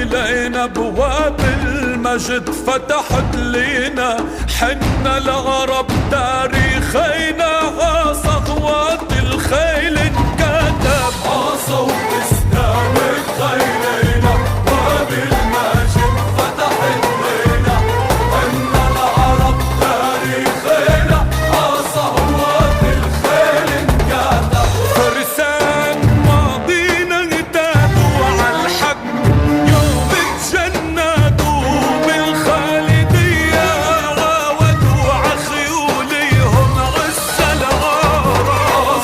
إلينا ابواب المجد فتحت لينا، حنا العرب تاريخينا صخوات الخيل انكتب، صوت اسلامك خيلينا ابواب المجد فتحت لينا، حنا العرب تاريخينا صخوات الخيل انكتب. فرسان ماضينا اهتدوا على الحق يوم تجندوا بالخالدية، عاودوا عخيوليهم عز العرب،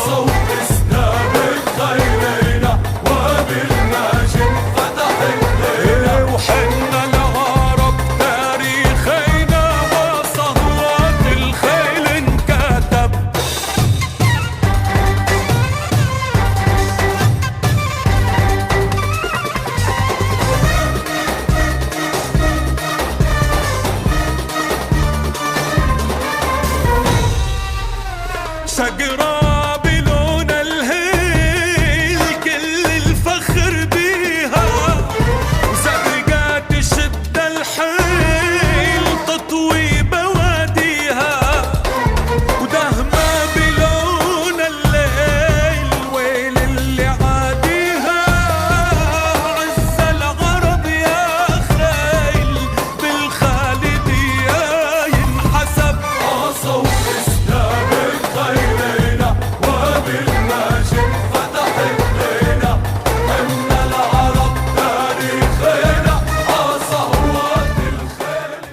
صوت اسلامك خيلينا وبالمجد فتحت لينا، وحنا العرب تاريخينا وصهوات الخيل انكتب. شقرة بلون الهيل كل الفخر بيها، زرقاء تشد الحيل تطوي بواديها، ودهمة بلون الليل ويل اللي عاديها، عز العرب يا خيل بالخالدية ينحسب، صوت اسلامك خيلينا وبالمجد فتحت لينا، حنا العرب تاريخينا صهوات الخيل.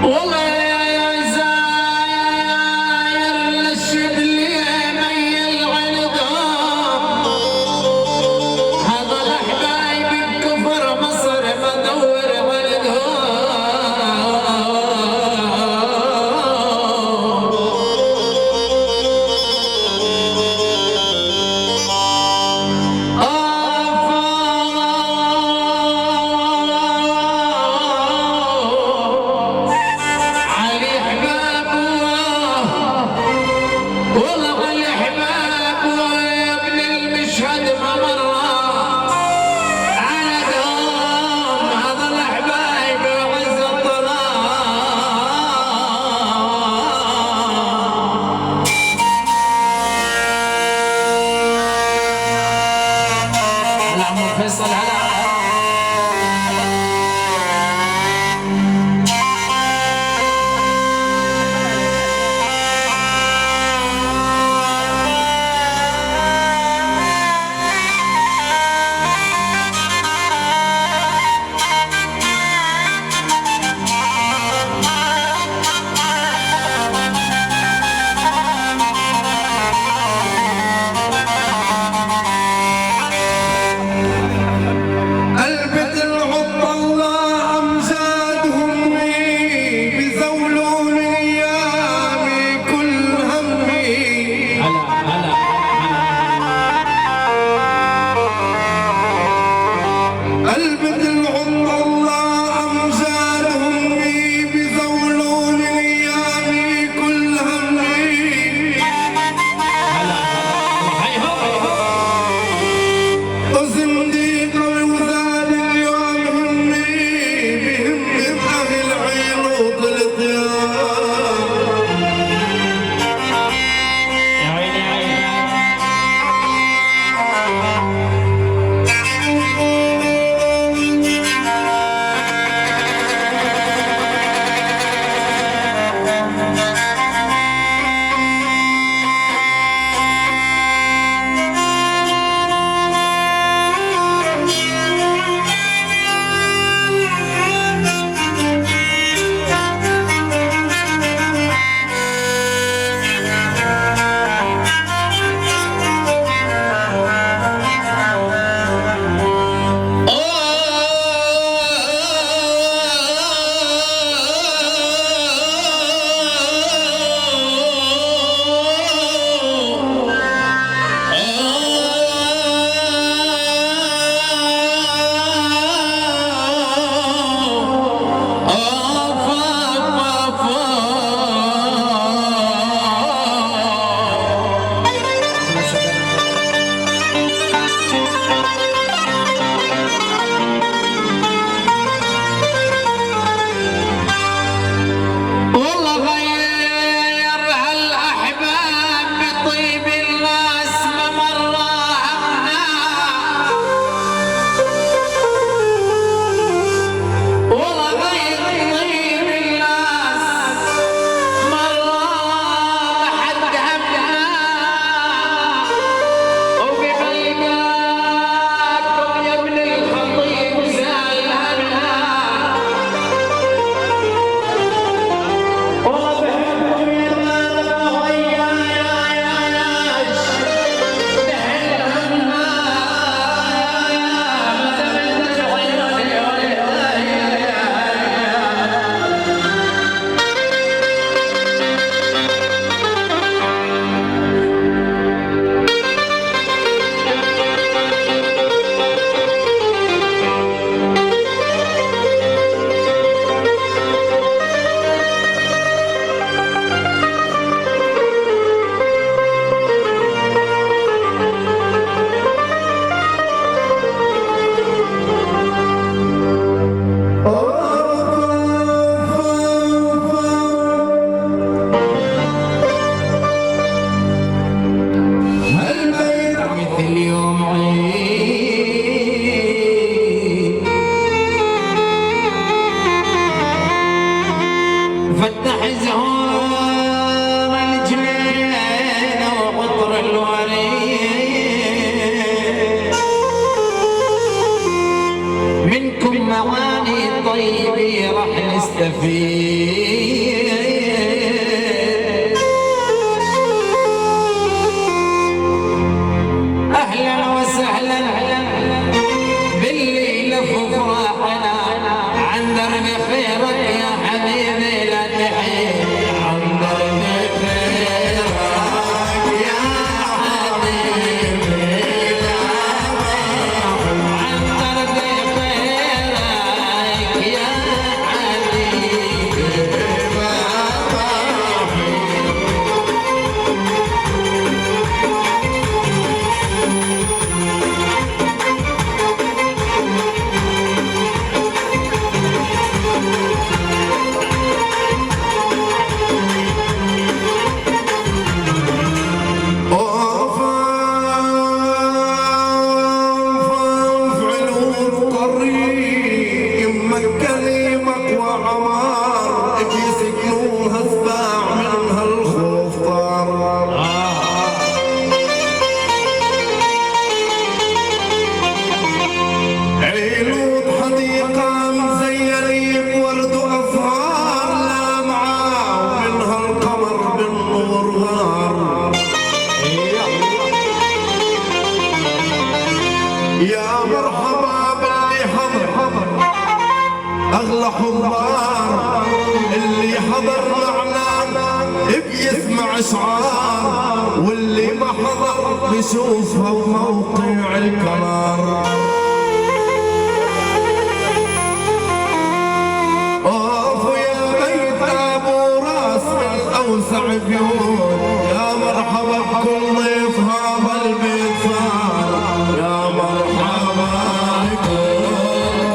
والله يا زاير الشبل ميل عنقام، هذا الحبايب كفر مصر بدور عنقام، علي حباب والله علي حباب يا ابن المشهد ما مرة على دوم، هذا الحبايب عز الظلام. العمو فيصل هلا كل يوم عيد فتح زهور الجنين وقطر الوريد منكم معاني طيبة رح نستفيد أهلا وسهلا باللي لف فرحنا عن درب خيرك يا حبيبي لا تحيد عن درب خيرك يا حبيبي لا تحيد عن درب خيرك يا حبيبي لا يا مرحبا باللي حضر أغلى حضار اللي حضر معنا بيسمع اشعار واللي ما حضر بيشوفها بموقع القرار. اوف يا بيت ابو راس من اوسع بيوت يا مرحبا بكل ضيف هذا البيت صار يا مرحبا بكل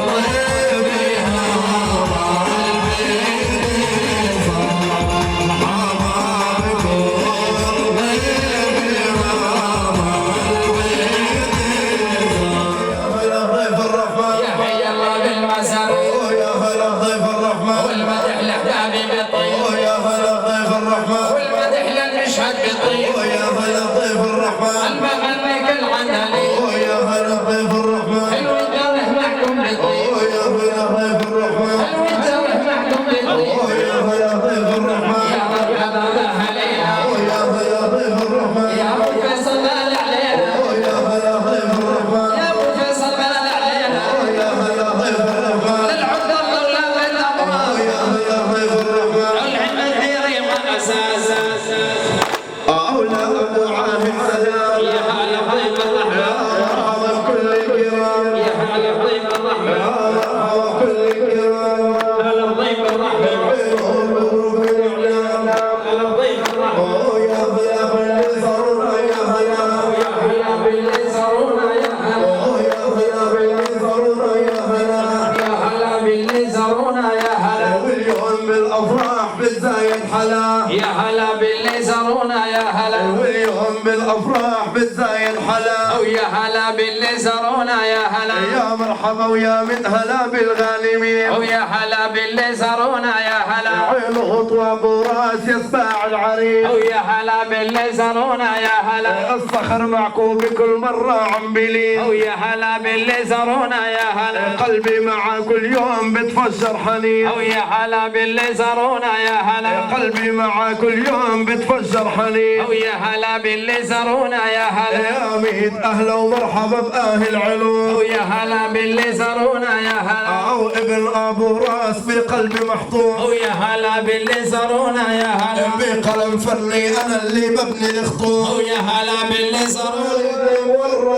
ضيف هذا البيت صار مرحبا بكل ضيف هذا البيت صار. يا ضيف الرحمن يا حي الله بالمسار يا هلا ضيف الرحمن والمدح لحبابي بطيب يا هلا ضيف الرحمن والمدح للمشهد بطيب يا هلا ضيف الرحمن المغني كل عندلي يا هلا ضيف الرحمن حلو الجرح معكم بطيب يا هلا ضيف الرحمن حلو الجرح معكم بطيب يا هلا ضيف الرحمن يا مرحبا بأهلينا يا هلا ضيف الرحمن يا ابو فيصل بلد علينا يا هلا ضيف الرحمن يا ابو فيصل بلد علينا يا هلا ضيف الرحمن للعقد الطولة بالأمراض يا هلا ضيف الرحمن العلم الحيري وأساس أولى أبو عاهد سلام يا هلا ضيف الرحمن مرحبا بكل الكرام يا هلا ضيف الرحمن مرحبا بكل الكرام هلا ضيف الرحمن مبروك الإعلام هلا ضيف الرحمن يا هلا باللي صارونا يا هلا يا هلا باللي زارونا يا هلا يا هلا باللي صارونا يا هلا يا هلا باللي زارونا يا هلا واليوم بالافراح بالزايد حلا يا هلا باللي زارونا يا هلا واليوم بالافراح بالزايد حلا ويا هلا باللي زارونا يا هلا يا مرحبا ويا من هلا بالغانمين ويا هلا باللي زارونا يا هلا عين خطوه ابو راس يسباع العريس ويا هلا باللي زارونا يا هلا الصخر معكوب كل مره عم بلين ويا هلا باللي زارونا يا هلا قلبي مع كل يوم بتفجر حنين ويا هلا باللي زارونا يا هلا قلبي مع كل يوم بتفجر حنين ويا هلا باللي زارونا يا هلا يا ميت اهلا ومرحبا باهل علوم ويا هلا باللي زارونا يا هلا او ابن ابو راس بقلبي محطوط ويا هلا باللي زارونا يا هلا بقلم فني انا اللي ببني الخطوط ويا هلا باللي زارونا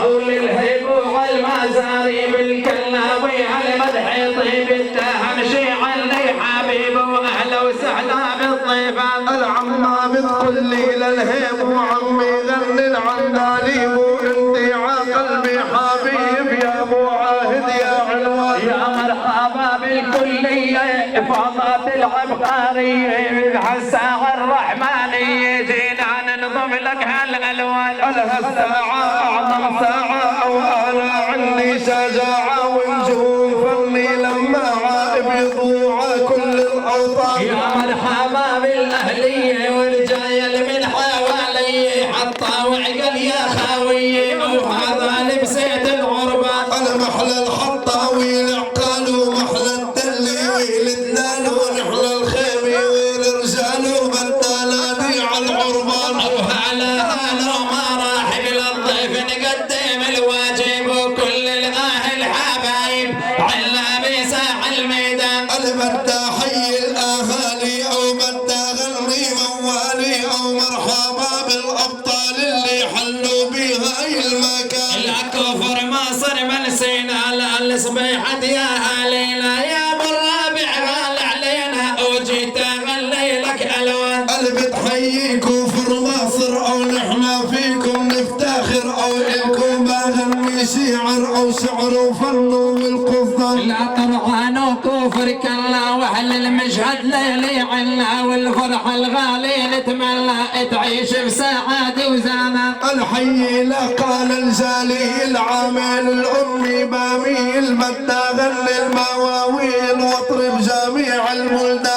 أولي الهيب والمزاري بالكلاوي على مدح طيب التهم شيعا لي حبيب واهلا وسهلا بالضيفان العمة بتقول لي للهيب وعمي غني العندليب وانتي عقلبي حبيب يا ابو عاهد يا عنوان يا مرحبا بالكلية إفاضة العبقرية الساعة الرحمانية جينا ننظر يشوف لك هالالوان. لها الساعة أعظم ساعة أو أنا عندي شجاعة ونجوم فني لما عائب يضوع كل الأوطان. يا مرحبا بالأهلية والجاية من حوالي حطها وعقل يا خاوية وهذا لبسيت الغربان. أنا محلى الحطاوي العقال ومحلى الدلي ويلدنا ونحلى الخيمي والرجال وبالتالي على العربان. وهلا ومراحب للضيف نقدم الواجب وكل الأهل حبايب على بساح الميدان. أنا بدي أحيي الأهالي أو بدي أغني موالي أو مرحبا بالأبطال اللي حلوا بهاي المكان. لا كفر مصر ملسينا الصبيحة يا أهالينا يا ابو الرابع غال علينا وجيت اغني لك الوان. أنا بتحيي كفر مصر أو نحنا فيكم نفتخر أو إلكم بغني شعر أو شعر وفن والقصدان. لا طبعا وكفر كلا واهل المشهد ليلي عنا والفرحة الغالي نتمنى تعيش بسعادة وزمان. الحي لقال الجالي العامل الأمي بامي المداغن المواويل واطرب جميع البلدان.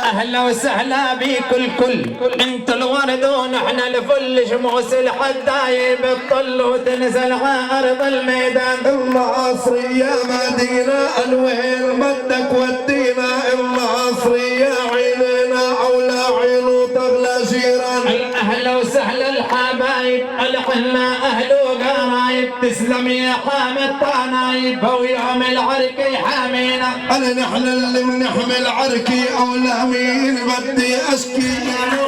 اهلا وسهلا بكل كل انت الورد ونحن الفل شموس الحدايب الطل وتنزل على ارض الميدان. المعاصرية مدينة الوين بدك ودينا المعاصرية عيننا او لا عين وطغلى جيران. اهلا وسهلا الحبايب الحنا اهل وقرايب تسلم يا حامد طنايب ويوم العرك حامينا. انا نحن اللي بنحمل عركي او لامين بدي اشكي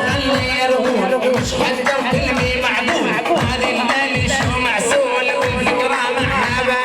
خلي يرهون مش حتى كلمي معدول هذه الليل شو معسول والفكرة محبايب.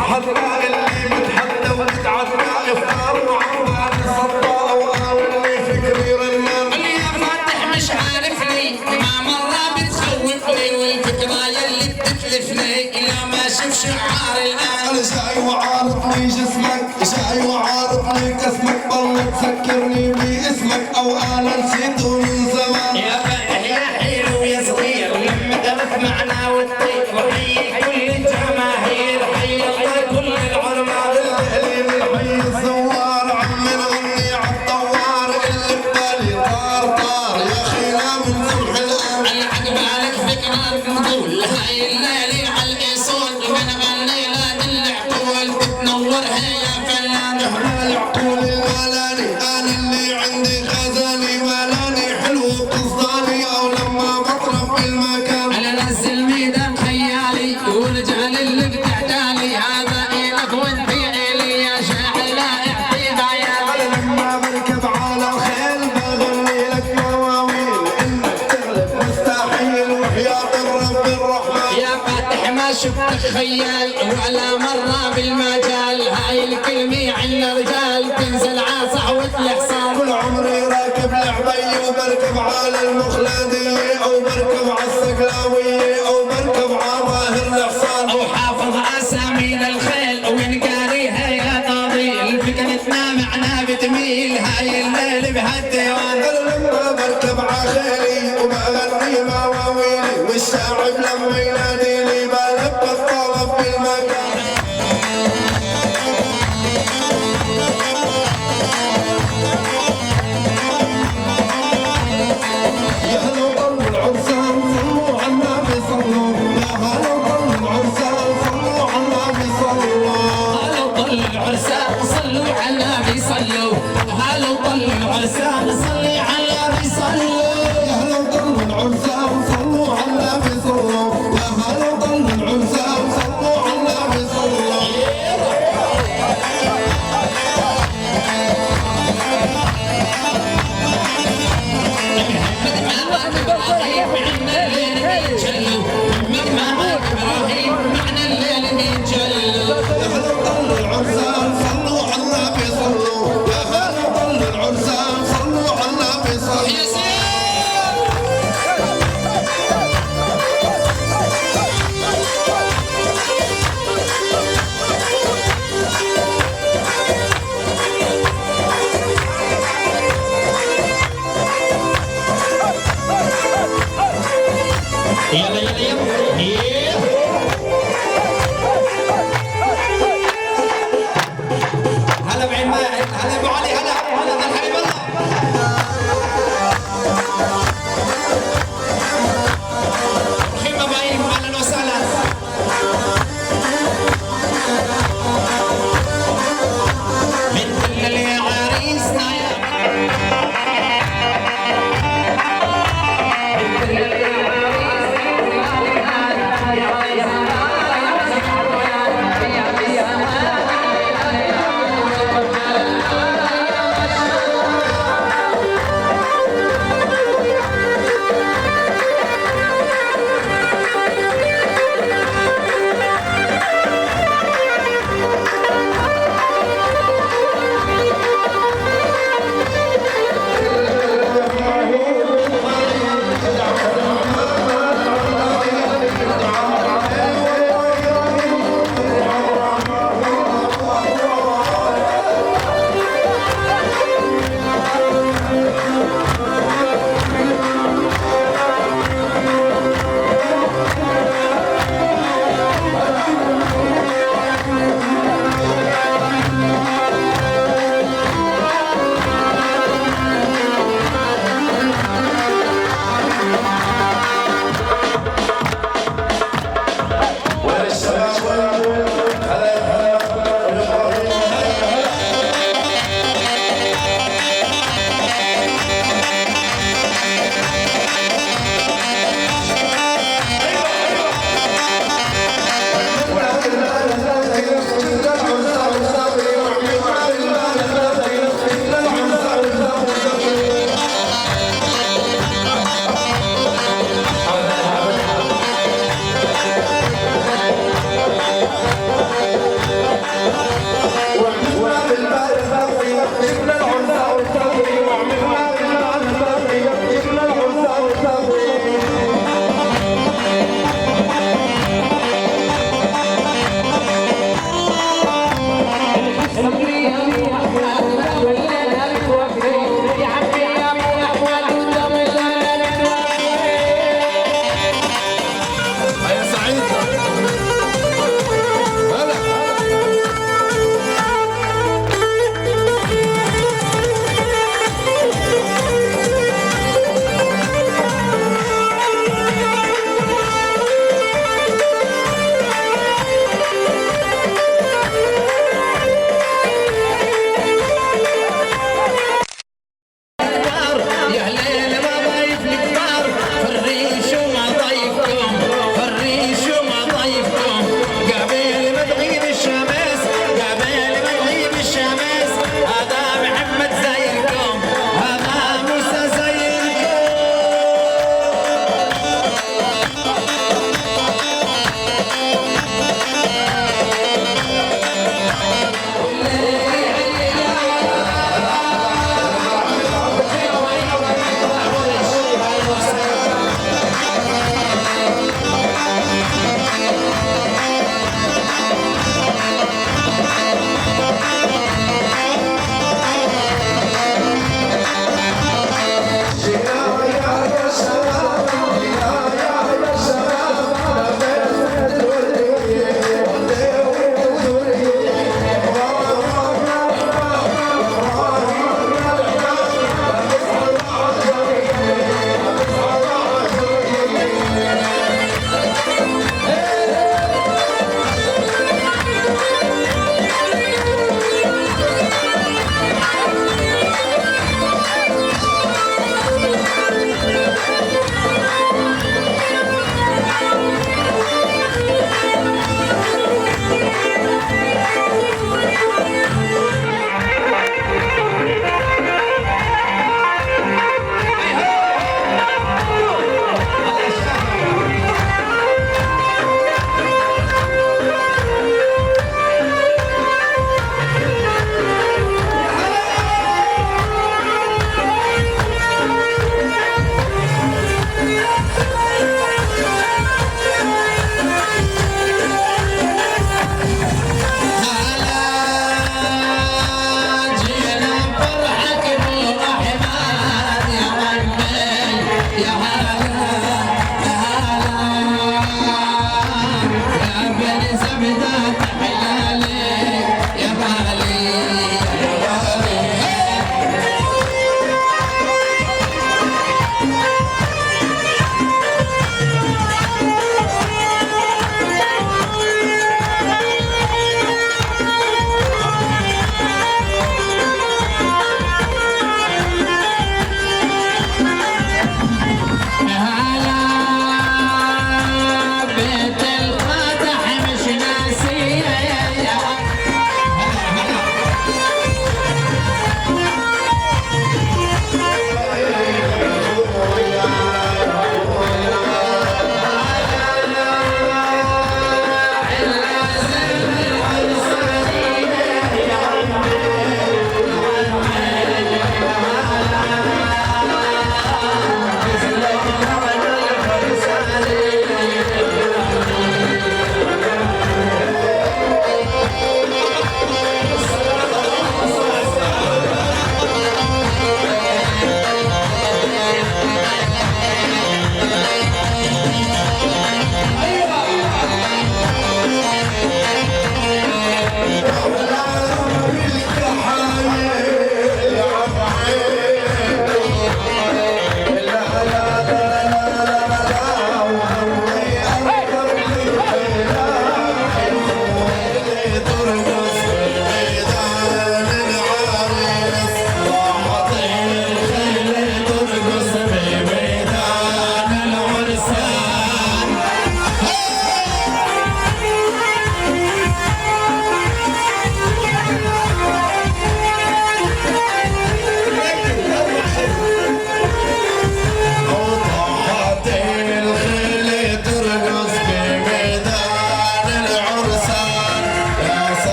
حضراء اللي بتحدى وبتعدى افطار وعوال صدى او اللي فكري رنان. يا فاتح مش عارفني ما مرة بتخوفني والفكرة يلي بتتلفني يا ما شوف شعار الآن. انا جاي وعارضني جسمك جاي وعارضني جسمك والله تذكرني باسمك او انا نسيته من زمان. يا فاتح يا حلو يا صغير لما تلف معنا والطير وحي كل الجماهير حي الله كل العلماء. الاهلي من حي الزوار عم نغني عالدوار اللي ببالي طار طار يا خينا من سمح الان. عقبالك فكرة نقول هاي الليلة على الاصول بنغني لا العقول بتنورها يا فنان. العقول الملاني انا اللي عندي خزاني ملاني حلو قصداني او لما بطرف بالمكان. على نزل ميدان خيالي ورجال اللي بتعتالي هذا إلك وانت إلي يا شاعر لا اعتبايا. انا لما بركب على الخيل بغني لك مواويل انك تغلب مستحيل وحياة الرب الرحمن. يا فاتح ما شفتك خيال ولا مرة بالمجال هاي الكلمة عنا رجال تنزل على صحوة الحصان. طول عمري راكب لعبي وبركب على المخلدية او بركب على السقلاوية او بركب على ظاهر الحصان. أو حافظ أسامي للخيل ونقاريها يا قاضي الفكرتنا معنا بتميل هاي الليل بهالديوان. انا لما بركب على خيلي وبغني مواويلي والشاعب لما يناديني بلبى الطلب بالمكان. يا هلا وطل العرسان صلوا على النبي صلوا يا هلا وطل العرسان صلوا على النبي صلوا. هلا وطل العرسان صلوا على النبي صلوا هلا وطل العرسان صلي على النبي صلوا. يا هلا وطل العرسان صلوا على النبي صلوا يا هلا وطل العرسان صلوا على النبي صلوا. العرسان صلوا على النبي صلوا يا هلا وطل العرسان صلوا على النبي صلوا. يلا يلا يلا هلا بعين هلا ابو علي هلا هلا حبيب الله رحيم ابو عيم اهلا وسهلا من كل اللي عريسنا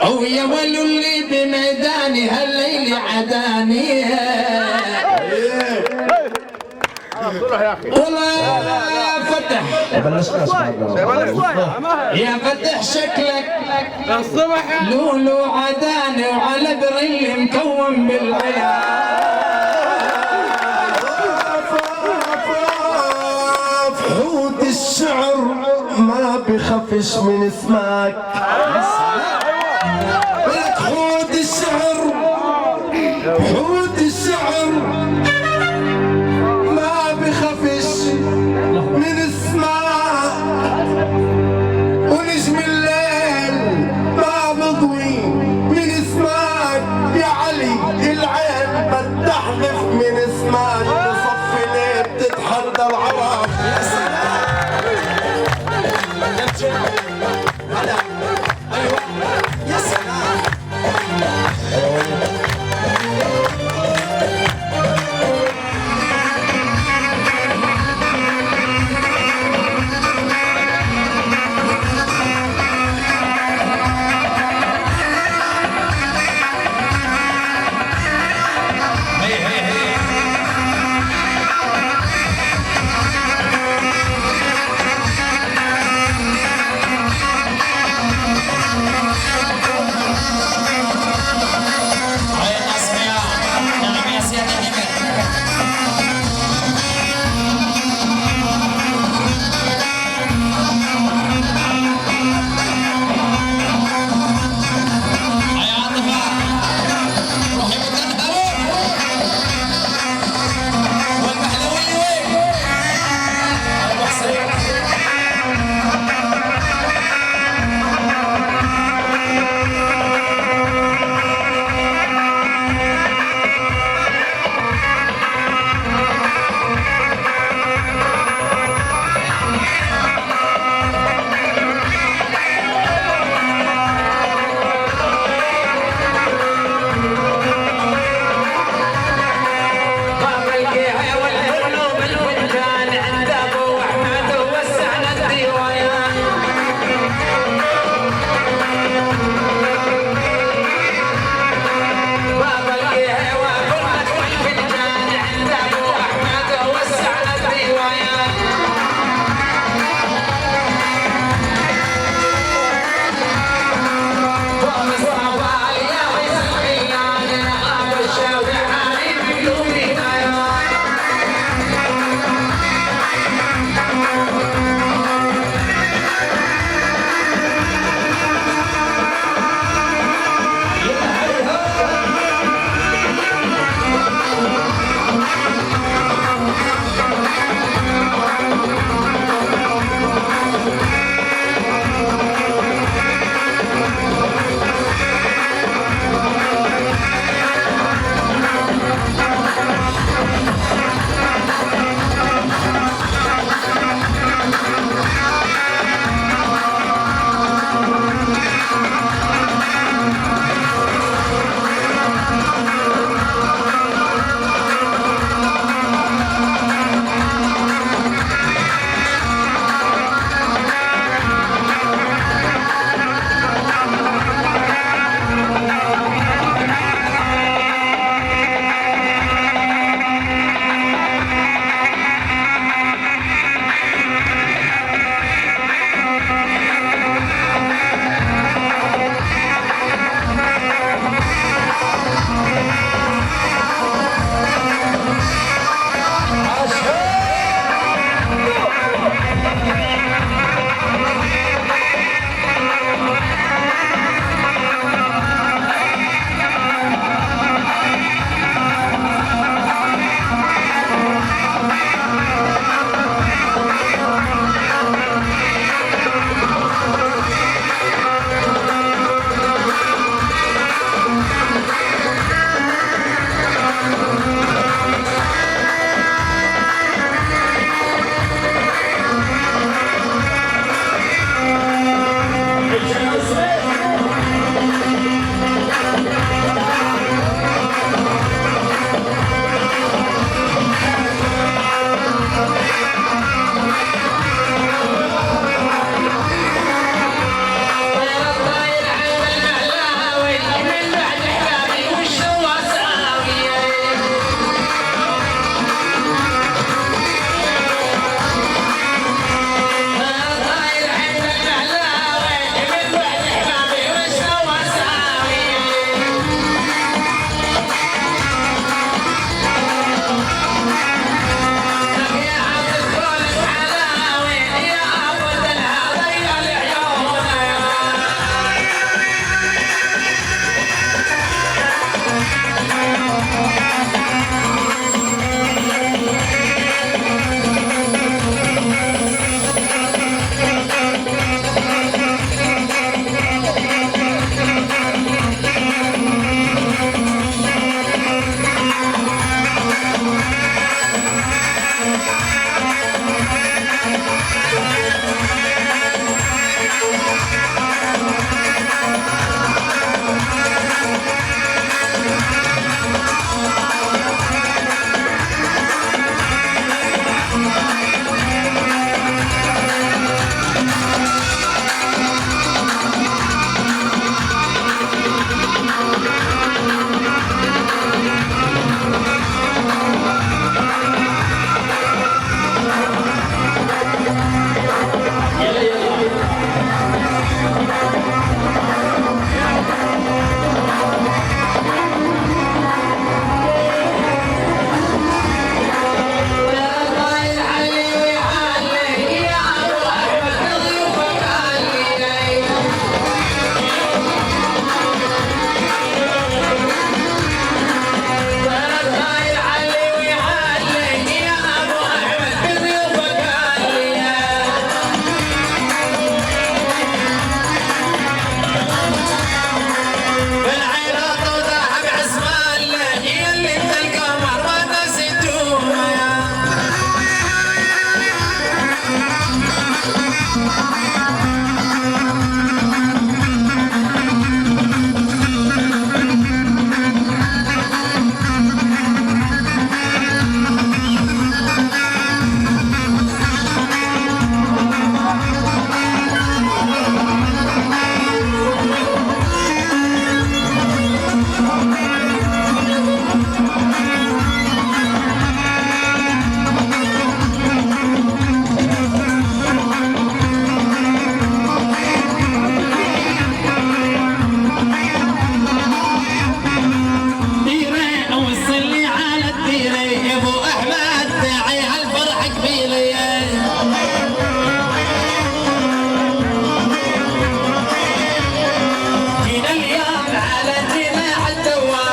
او يا ولو اللي بميداني هالليل عداني والله يا فتح يا فتح شكلك لولو عداني وعلى بريل مكون بالعيال حوت الشعر ما بخفش من اسمك حوت الشعر حوت الشعر ما بخفش من اسمك ونجم الليل ما بضوي من اسمك يا علي العين بتحلف من اسمك بصف ليل بتتحدى العرب هلا ايوه جينا اليوم على جناح الدوام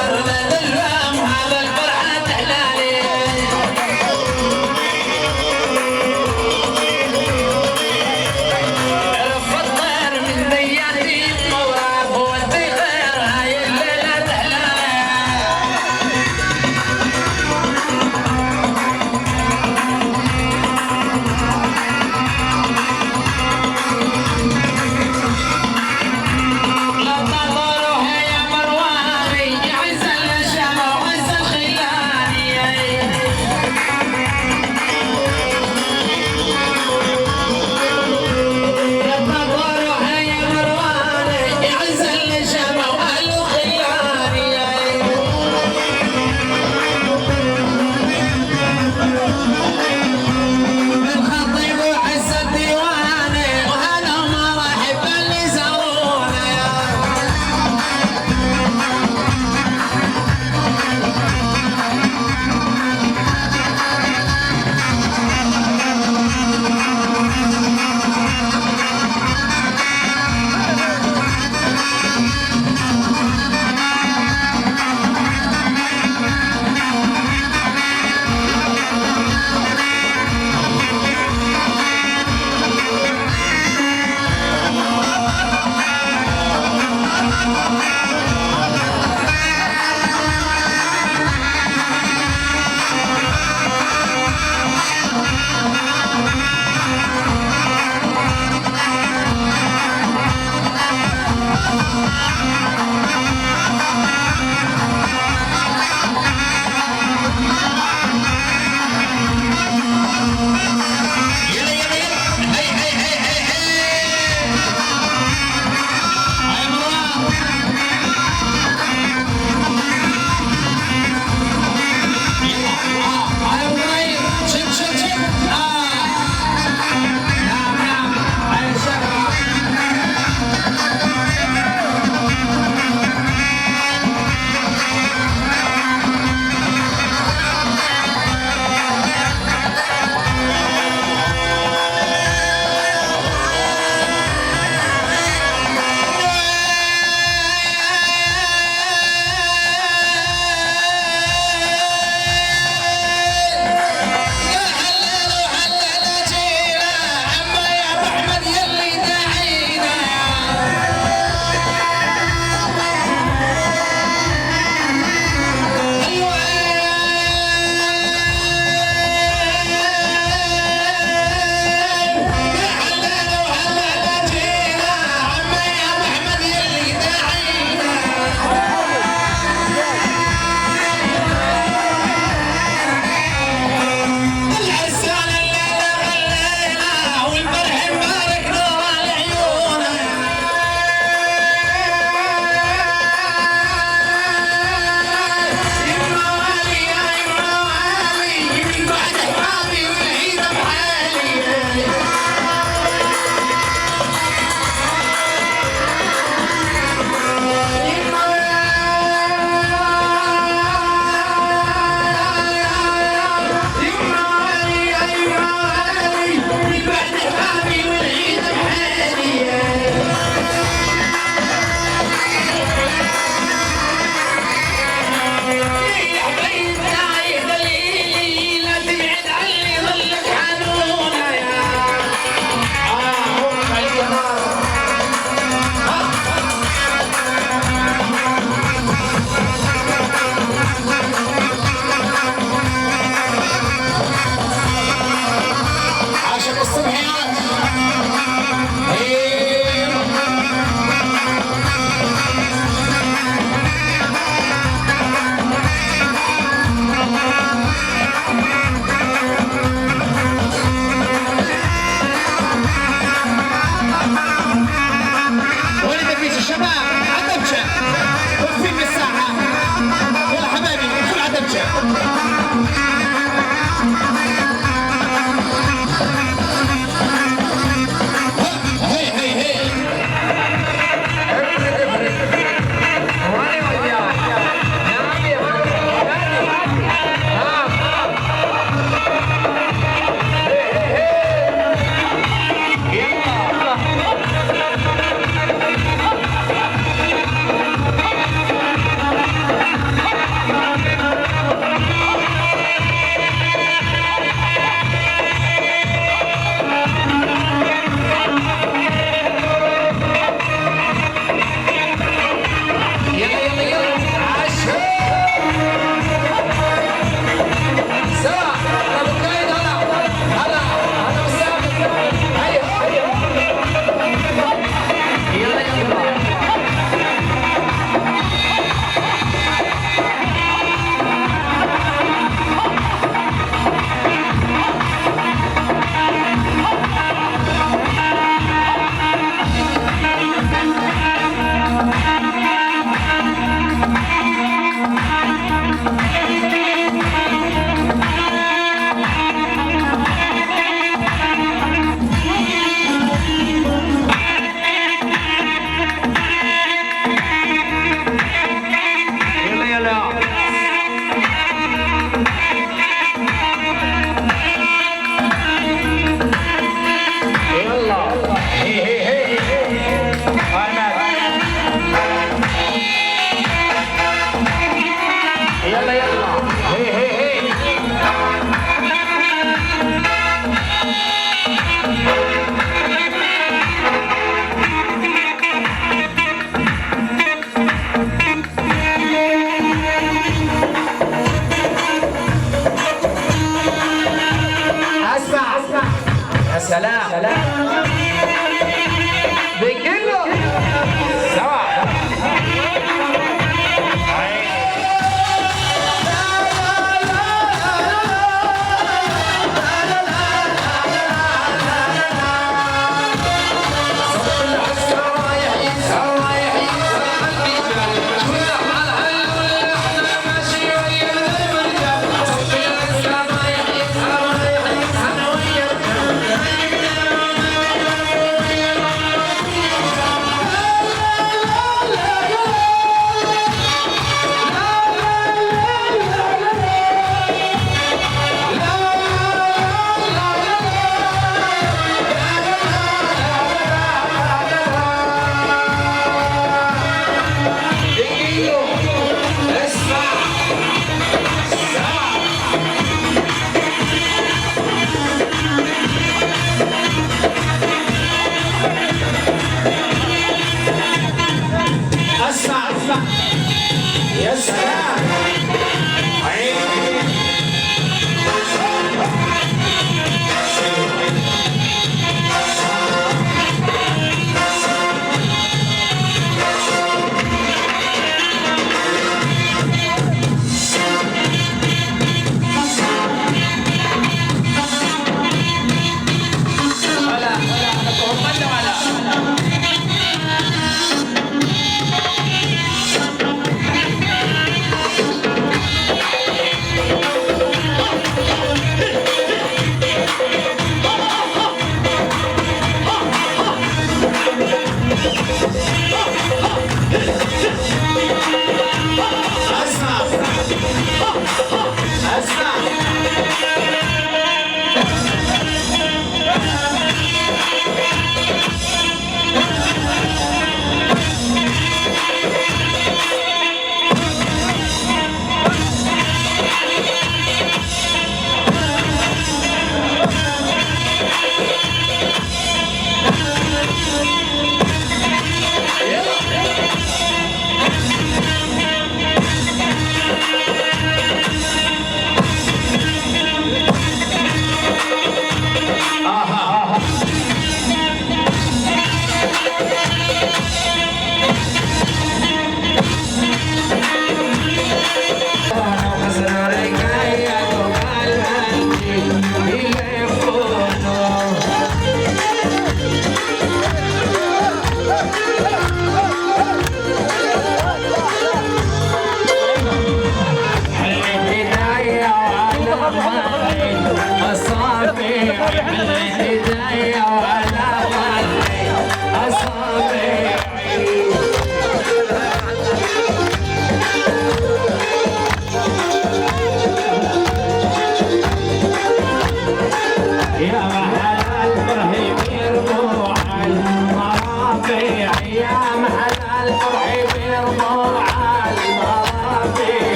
يا سلام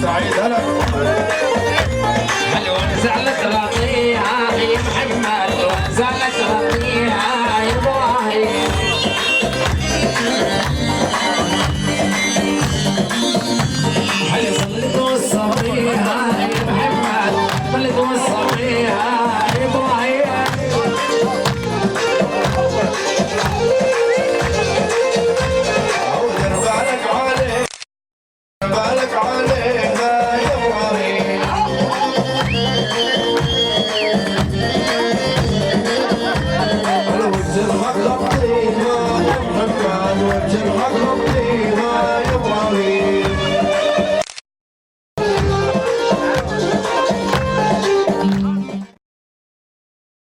سعيد هلا